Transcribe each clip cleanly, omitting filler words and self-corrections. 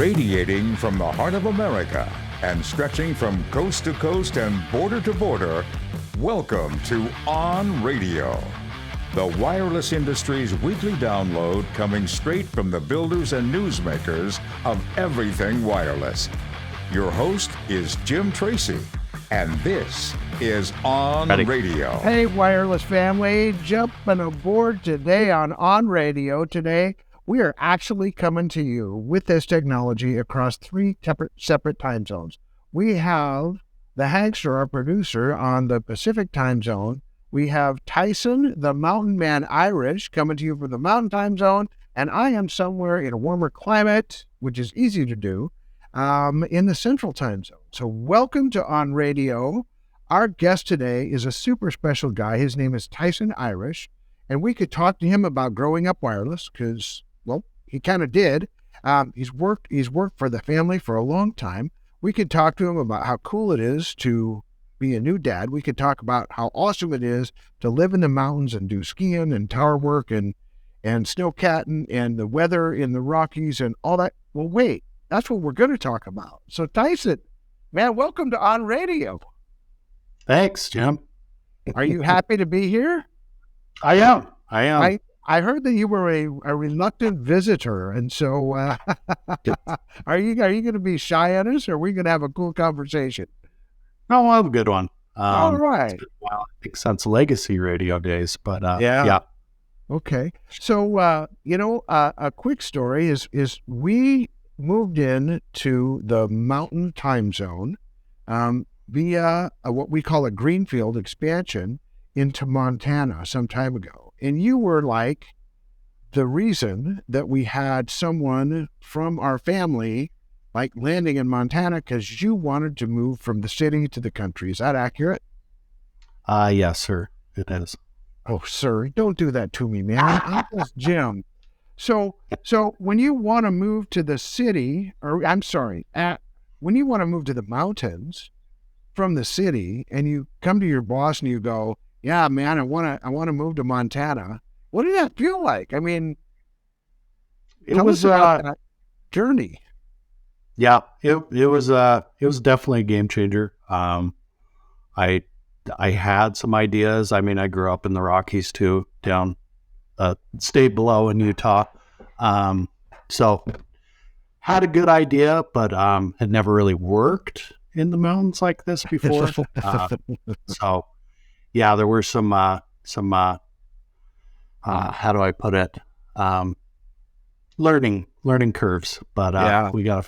Radiating from the heart of America and stretching from coast to coast and border to border, welcome to OnRadio, the wireless industry's weekly download coming straight from the builders and newsmakers of everything wireless. Your host is Jim Tracy, and this is OnRadio. Hey, wireless family, jumping aboard today on OnRadio. Today, we are actually coming to you with this technology across three separate time zones. We have the Hankster, our producer, on the Pacific time zone. We have Tyson, the mountain man Irish, coming to you from the mountain time zone. And I am somewhere in a warmer climate, which is easy to do, in the central time zone. So welcome to OnRadio. Our guest today is a super special guy. His name is Tyson Irish. And we could talk to him about growing up wireless because, well, he kind of did. He's worked for the family for a long time. We could talk to him about how cool it is to be a new dad. We could talk about how awesome it is to live in the mountains and do skiing and tower work and snowcatting and the weather in the Rockies and all that. Well, wait, that's what we're going to talk about. So Tyson, man, welcome to OnRadio. Thanks, Jim. Are you happy to be here? I am. I heard that you were a reluctant visitor, and so are you going to be shy on us, or are we going to have a cool conversation? No, I'll have a good one. All right. It's been a while, I think, since legacy radio days, but yeah. Okay. So, a quick story is we moved in to the mountain time zone via what we call a greenfield expansion into Montana some time ago. And you were like the reason that we had someone from our family like landing in Montana because you wanted to move from the city to the country. Is that accurate? Yes, sir. It is. Oh, sir, don't do that to me, man. I'm just Jim. So when you want to move to the city, when you want to move to the mountains from the city and you come to your boss and you go, yeah, man, I want to move to Montana. What did that feel like? I mean, it was about that journey. Yeah, it was definitely a game changer. I had some ideas. I mean, I grew up in the Rockies too, down state below in Utah. So had a good idea, but had never really worked in the mountains like this before. So yeah, there were some how do I put it? Learning curves, but yeah. We got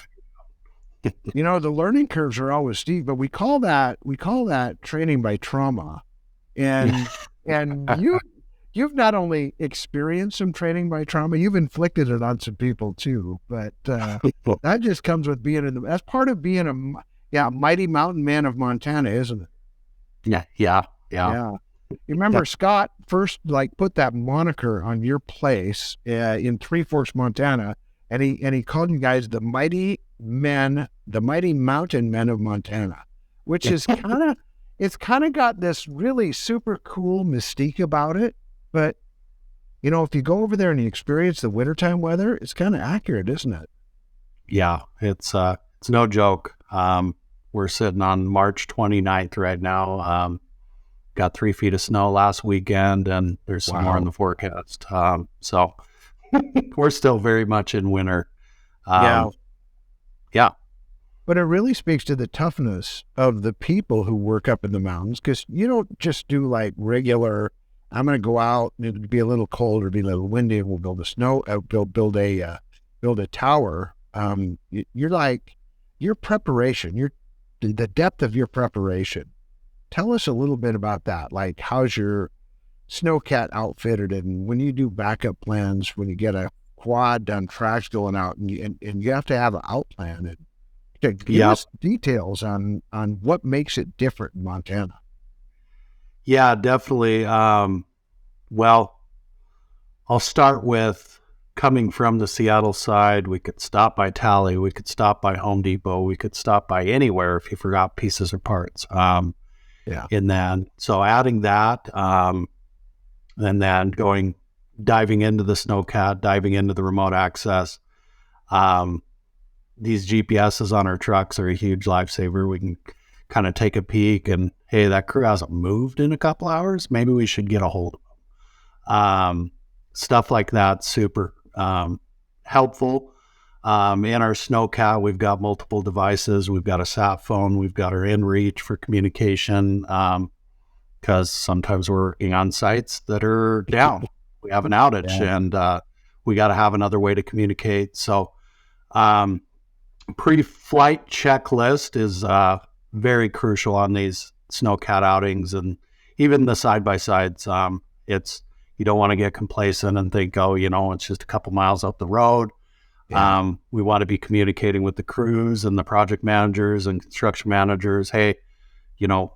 to. The learning curves are always steep, but we call that training by trauma. And you've not only experienced some training by trauma, you've inflicted it on some people too. But that just comes with being that's part of being a mighty mountain man of Montana, isn't it? Yeah. You remember Scott first put that moniker on your place in Three Forks, Montana, and he called you guys the mighty mountain men of Montana, which is kind of got this really super cool mystique about it. But if you go over there and you experience the wintertime weather, it's kind of accurate, isn't it? Yeah, it's no joke. We're sitting on March 29th right now. Got 3 feet of snow last weekend, and there's some more in the forecast. So we're still very much in winter. Yeah. But it really speaks to the toughness of the people who work up in the mountains, because you don't just do regular, I'm going to go out and it'll be a little cold or be a little windy and we'll build a tower. Your preparation, the depth of your preparation. Tell us a little bit about that. How's your snowcat outfitted, and when you do backup plans, when you get a quad on tracks going out, and you have to have an out plan, and give us details on what makes it different in Montana. Yeah, definitely. Well, I'll start with coming from the Seattle side. We could stop by Tally, we could stop by Home Depot, we could stop by anywhere if you forgot pieces or parts. And then, so adding that, and then diving into the snowcat, diving into the remote access, these GPSs on our trucks are a huge lifesaver. We can kind of take a peek and, hey, that crew hasn't moved in a couple hours. Maybe we should get a hold of them. Stuff like that, super helpful. In our snowcat, we've got multiple devices. We've got a sat phone. We've got our inReach for communication, because sometimes we're working on sites that are down. We have an outage, and we got to have another way to communicate. So pre-flight checklist is very crucial on these snowcat outings, and even the side-by-sides. You don't want to get complacent and think, oh, it's just a couple miles up the road. Yeah. We want to be communicating with the crews and the project managers and construction managers. Hey,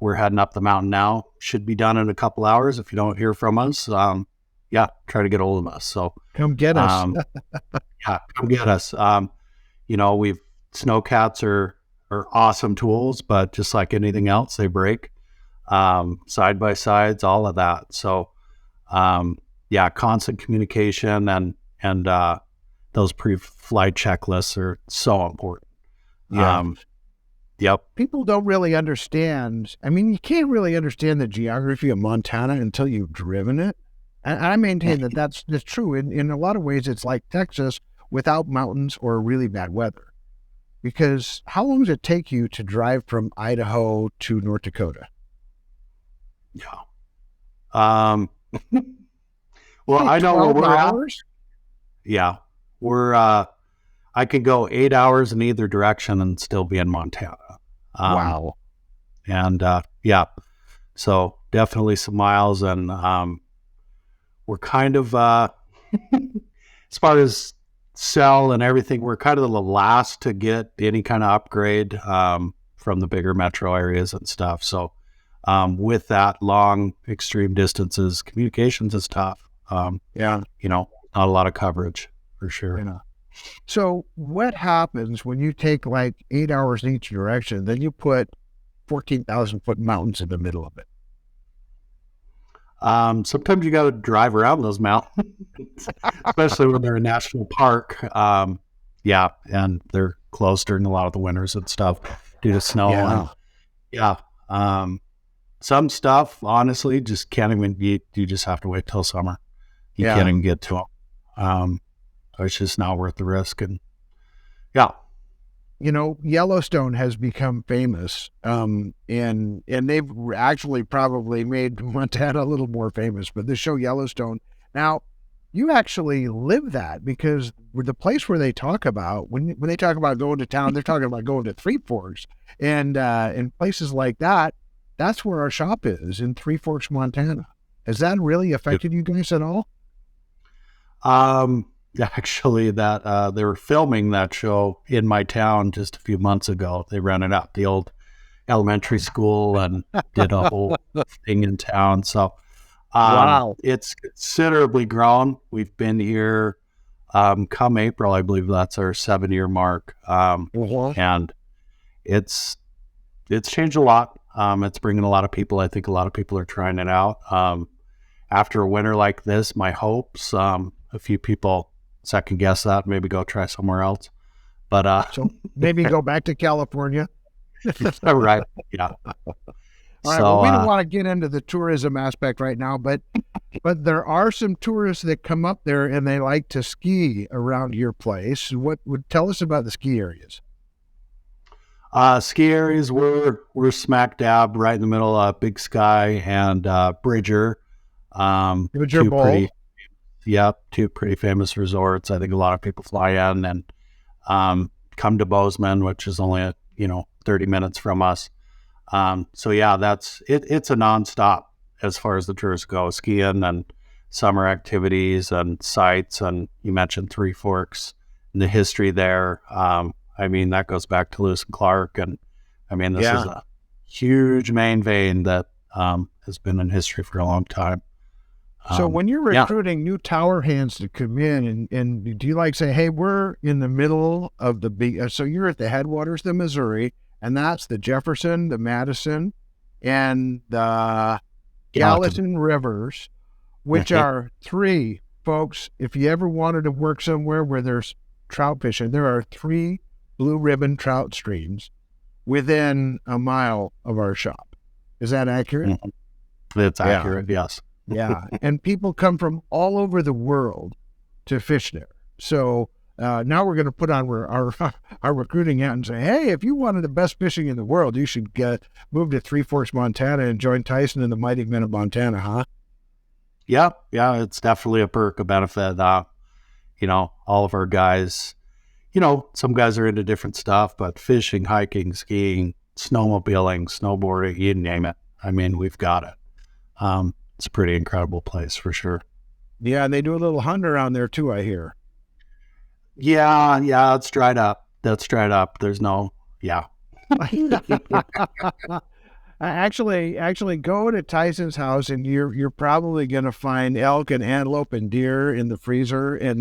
we're heading up the mountain now. Should be done in a couple hours. If you don't hear from us, try to get a hold of us. So come get us. Come get us. Snowcats are awesome tools, but just like anything else, they break. Side by sides, all of that. So, constant communication and those pre-flight checklists are so important. Yeah. Yep. People don't really understand. I mean, you can't really understand the geography of Montana until you've driven it. And I maintain that that's true. In a lot of ways, it's like Texas without mountains or really bad weather. Because how long does it take you to drive from Idaho to North Dakota? Yeah. Well, I know where we're hours? At. Yeah. I could go 8 hours in either direction and still be in Montana. Wow. And so definitely some miles, and we're kind of, as far as cell and everything, we're kind of the last to get any kind of upgrade from the bigger metro areas and stuff. So with that long extreme distances, communications is tough. Not a lot of coverage for sure. Yeah. So what happens when you take like 8 hours in each direction, then you put 14,000 foot mountains in the middle of it? Sometimes you got to drive around those mountains, especially when they're a national park. And they're closed during a lot of the winters and stuff due to snow. Some stuff, honestly, just can't even, you just have to wait till summer. You can't even get to them. It's just not worth the risk. And Yellowstone has become famous, and they've actually probably made Montana a little more famous. But the show Yellowstone, now you actually live that, because the place where they talk about when they talk about going to town, they're talking about going to Three Forks, and in places like that. That's where our shop is, in Three Forks, Montana. Has that really affected you guys at all? Actually, that they were filming that show in my town just a few months ago. They rented out the old elementary school and did a whole thing in town. So, wow, it's considerably grown. We've been here come April, I believe that's our 7-year mark, and it's changed a lot. It's bringing a lot of people. I think a lot of people are trying it out. After a winter like this, my hopes, a few people second guess that, maybe go try somewhere else. But so maybe go back to California. Right. Yeah. All right. Well, we don't want to get into the tourism aspect right now, but there are some tourists that come up there and they like to ski around your place. What would tell us about the ski areas? Ski areas, we're smack dab right in the middle of Big Sky and Bridger. Bridger Bowl. Two pretty famous resorts. I think a lot of people fly in and come to Bozeman, which is only 30 minutes from us. So that's it. It's a nonstop as far as the tourists go, skiing and summer activities and sites. And you mentioned Three Forks and the history there. That goes back to Lewis and Clark, and this is a huge main vein that has been in history for a long time. So when you're recruiting new tower hands to come in, and do you say, hey, we're in the middle of the big, so you're at the headwaters of the Missouri, and that's the Jefferson, the Madison, and the Gallatin Rivers, which are three, folks, if you ever wanted to work somewhere where there's trout fishing, there are three blue ribbon trout streams within a mile of our shop. Is that accurate? It's Yeah. accurate, yes. Yeah. And people come from all over the world to fish there. So now we're going to put on our recruiting hat and say, hey, if you wanted the best fishing in the world, you should move to Three Forks, Montana and join Tyson and the Mighty Men of Montana, huh? Yeah, it's definitely a perk, a benefit. All of our guys, some guys are into different stuff, but fishing, hiking, skiing, snowmobiling, snowboarding, you name it. I mean, we've got it. It's a pretty incredible place for sure. Yeah, and they do a little hunt around there too, I hear. Yeah, it's dried up. That's dried up. There's no, yeah. Actually, go to Tyson's house, and you're probably going to find elk and antelope and deer in the freezer. And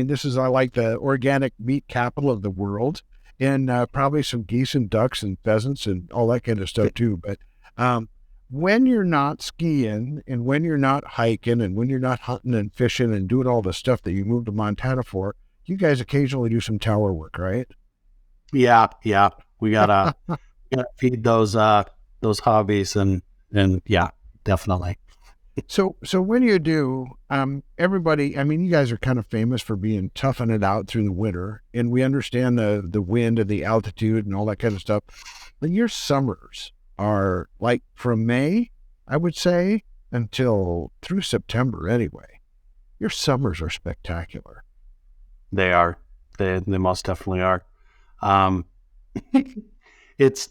this is like the organic meat capital of the world, and probably some geese and ducks and pheasants and all that kind of stuff too. But when you're not skiing and when you're not hiking and when you're not hunting and fishing and doing all the stuff that you moved to Montana for, you guys occasionally do some tower work, right? Yeah. We gotta feed those hobbies and yeah, definitely. So when you do, everybody, you guys are kind of famous for being toughing it out through the winter, and we understand the wind and the altitude and all that kind of stuff. But your summers are like from May, I would say, until through September anyway. Your summers are spectacular. They are. They most definitely are. It's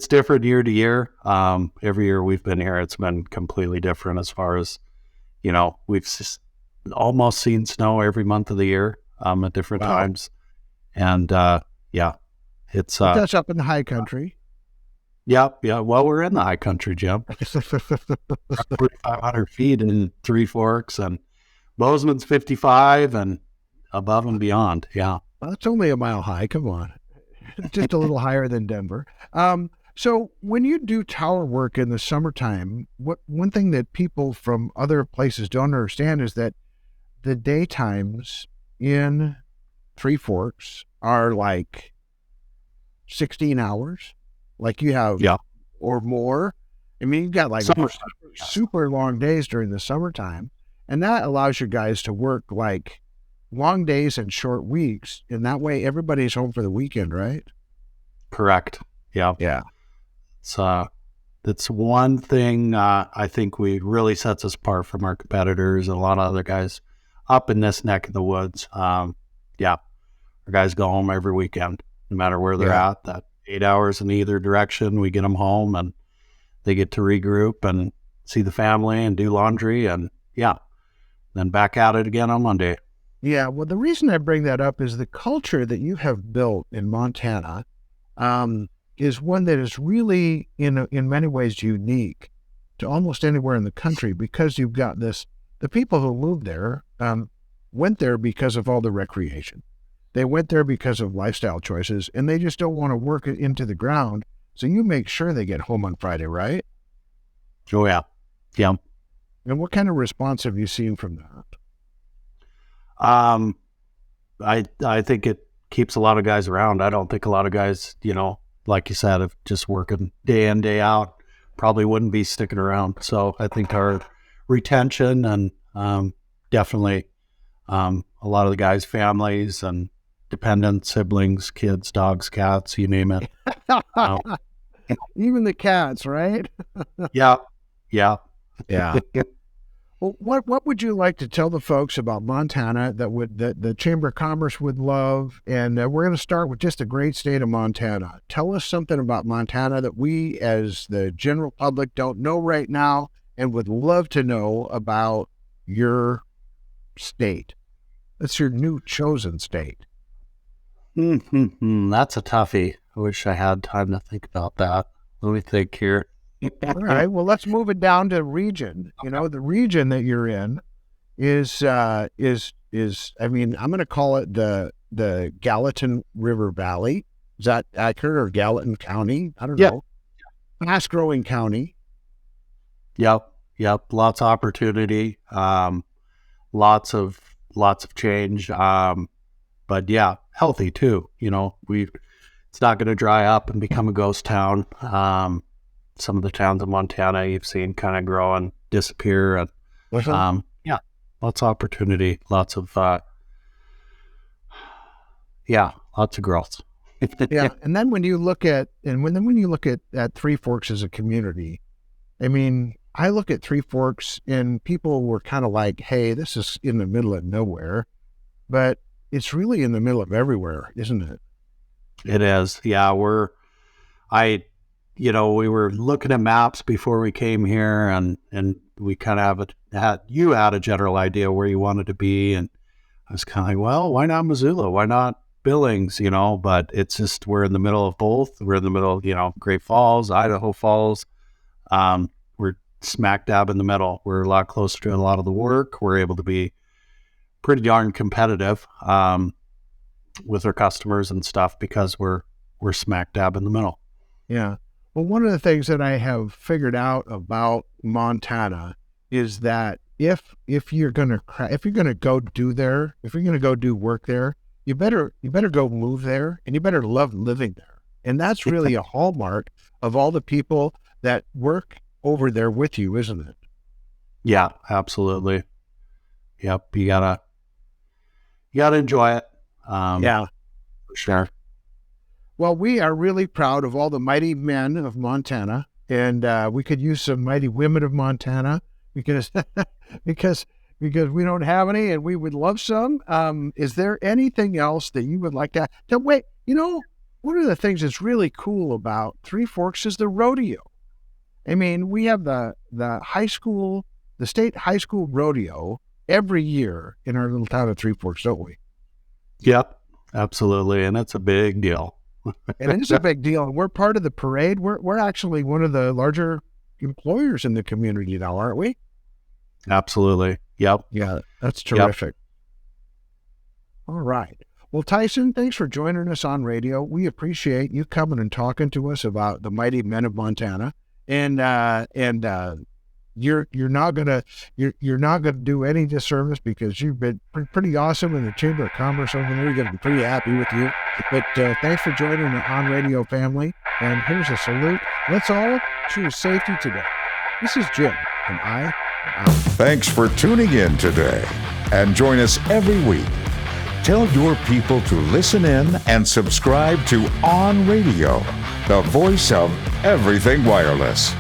different year to year. Every year we've been here, it's been completely different as far as, we've almost seen snow every month of the year, at different times. And, it's, that's up in the high country. Yeah. Well, we're in the high country, Jim. 4,500 feet in Three Forks, and Bozeman's 55 and above and beyond. Yeah. Well, that's only a mile high. Come on. Just a little higher than Denver. So when you do tower work in the summertime, one thing that people from other places don't understand is that the daytimes in Three Forks are like 16 hours. Like you have, or more. You've got like super long days during the summertime, and that allows you guys to work like long days and short weeks, and that way everybody's home for the weekend, right? Correct. Yeah. It's one thing I think really sets us apart from our competitors and a lot of other guys up in this neck of the woods. Our guys go home every weekend, no matter where they're at. That 8 hours in either direction, we get them home and they get to regroup and see the family and do laundry and then back at it again on Monday. Yeah, well, the reason I bring that up is the culture that you have built in Montana is one that is really, in many ways, unique to almost anywhere in the country, because you've got the people who moved there went there because of all the recreation. They went there because of lifestyle choices, and they just don't want to work it into the ground. So you make sure they get home on Friday, right? Oh, yeah. Yeah. And what kind of response have you seen from that? I think it keeps a lot of guys around. I don't think a lot of guys, like you said, if just working day in, day out, probably wouldn't be sticking around. So I think our retention and definitely a lot of the guys' families and dependents, siblings, kids, dogs, cats, you name it. Even the cats, right? Yeah. Well, what would you like to tell the folks about Montana that the Chamber of Commerce would love? And we're going to start with just the great state of Montana. Tell us something about Montana that we, as the general public, don't know right now and would love to know about your state. That's your new chosen state. That's a toughie. I wish I had time to think about that. Let me think here. All right. Well, let's move it down to region. The region that you're in is I'm going to call it the Gallatin River Valley. Is that accurate, or Gallatin County? I don't know. Fast growing county. Yep. Lots of opportunity. Lots of change. But but yeah, healthy too. It's not going to dry up and become a ghost town. Some of the towns in Montana you've seen kind of grow and disappear, and yeah, lots of opportunity, lots of growth. Yeah, and then when you look at Three Forks as a community, I mean, I look at Three Forks and people were kind of like, "Hey, this is in the middle of nowhere," but it's really in the middle of everywhere, isn't it? It is. Yeah, we were looking at maps before we came here, and we kind of had a general idea where you wanted to be, and I was kind of like, well, why not Missoula? Why not Billings? But it's just, we're in the middle of both. We're in the middle of, Great Falls, Idaho Falls. We're smack dab in the middle. We're a lot closer to a lot of the work. We're able to be pretty darn competitive with our customers and stuff because we're smack dab in the middle. Yeah. Well, one of the things that I have figured out about Montana is that if you're going to go do work there, you better go move there, and you better love living there. And that's really a hallmark of all the people that work over there with you, isn't it? Yeah, absolutely. Yep. You gotta enjoy it. Yeah, for sure. Well, we are really proud of all the mighty men of Montana, and we could use some mighty women of Montana because we don't have any, and we would love some. Is there anything else that you would like to wait? One of the things that's really cool about Three Forks is the rodeo. I mean, we have the state high school rodeo every year in our little town of Three Forks, don't we? Yep, absolutely, and it's a big deal. And it's a big deal. And we're part of the parade. We're actually one of the larger employers in the community now, aren't we? Absolutely. Yep. Yeah, that's terrific. Yep. All right. Well, Tyson, thanks for joining us on radio. We appreciate you coming and talking to us about the mighty men of Montana. And you're not gonna do any disservice because you've been pretty awesome in the Chamber of Commerce over there. You're gonna be pretty happy with you. But thanks for joining the On Radio family. And here's a salute. Let's all choose safety today. This is Jim, and I am out. Thanks for tuning in today, and join us every week. Tell your people to listen in and subscribe to On Radio, the voice of everything wireless.